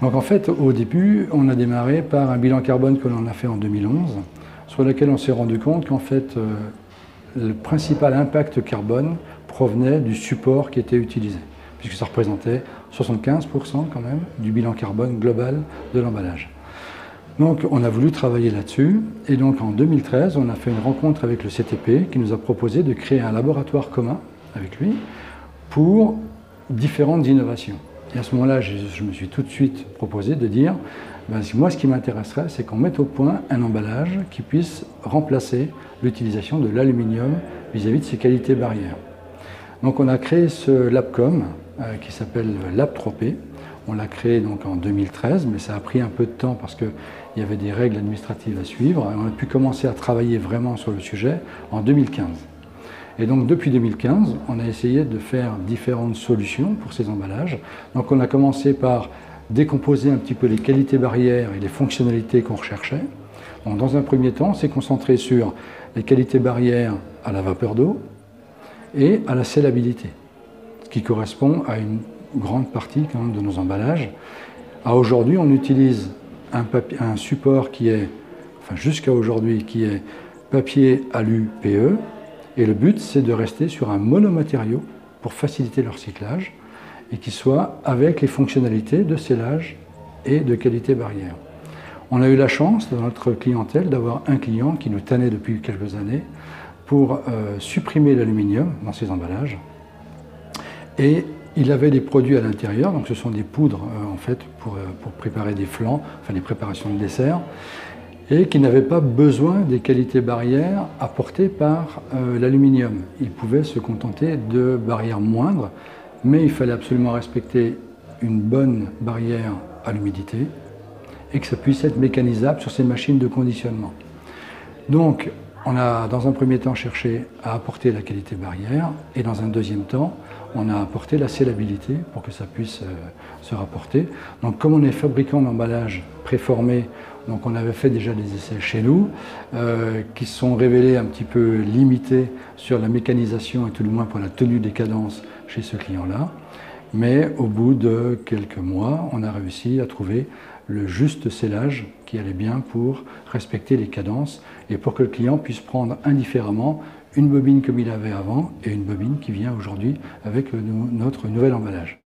Donc en fait, au début, on a démarré par un bilan carbone que l'on a fait en 2011, sur lequel on s'est rendu compte qu'en fait, le principal impact carbone provenait du support qui était utilisé, puisque ça représentait 75% quand même du bilan carbone global de l'emballage. Donc on a voulu travailler là-dessus, et donc en 2013, on a fait une rencontre avec le CTP qui nous a proposé de créer un laboratoire commun avec lui pour différentes innovations. Et à ce moment-là, je me suis tout de suite proposé de dire, moi ce qui m'intéresserait, c'est qu'on mette au point un emballage qui puisse remplacer l'utilisation de l'aluminium vis-à-vis de ses qualités barrières. Donc on a créé ce LabCom qui s'appelle Lab 3P. On l'a créé donc en 2013, mais ça a pris un peu de temps parce qu'il y avait des règles administratives à suivre. Et on a pu commencer à travailler vraiment sur le sujet en 2015. Et donc depuis 2015, on a essayé de faire différentes solutions pour ces emballages. Donc on a commencé par décomposer un petit peu les qualités barrières et les fonctionnalités qu'on recherchait. Donc dans un premier temps, on s'est concentré sur les qualités barrières à la vapeur d'eau et à la scellabilité, ce qui correspond à une grande partie quand même de nos emballages. Aujourd'hui, on utilise un support qui est, enfin jusqu'à aujourd'hui, qui est papier alu PE. Et le but, c'est de rester sur un monomatériau pour faciliter leur recyclage et qui soit avec les fonctionnalités de scellage et de qualité barrière. On a eu la chance dans notre clientèle d'avoir un client qui nous tannait depuis quelques années pour supprimer l'aluminium dans ses emballages. Et il avait des produits à l'intérieur, donc ce sont des poudres en fait pour préparer des flans, enfin des préparations de dessert, et qui n'avait pas besoin des qualités barrières apportées par l'aluminium. Il pouvait se contenter de barrières moindres, mais il fallait absolument respecter une bonne barrière à l'humidité et que ça puisse être mécanisable sur ces machines de conditionnement. Donc, on a dans un premier temps cherché à apporter la qualité barrière et dans un deuxième temps, on a apporté la scellabilité pour que ça puisse se rapporter. Donc comme on est fabricant d'emballage préformé, donc on avait fait déjà des essais chez nous qui se sont révélés un petit peu limités sur la mécanisation et tout du moins pour la tenue des cadences chez ce client-là. Mais au bout de quelques mois, on a réussi à trouver le juste scellage qui allait bien pour respecter les cadences et pour que le client puisse prendre indifféremment une bobine comme il avait avant et une bobine qui vient aujourd'hui avec notre nouvel emballage.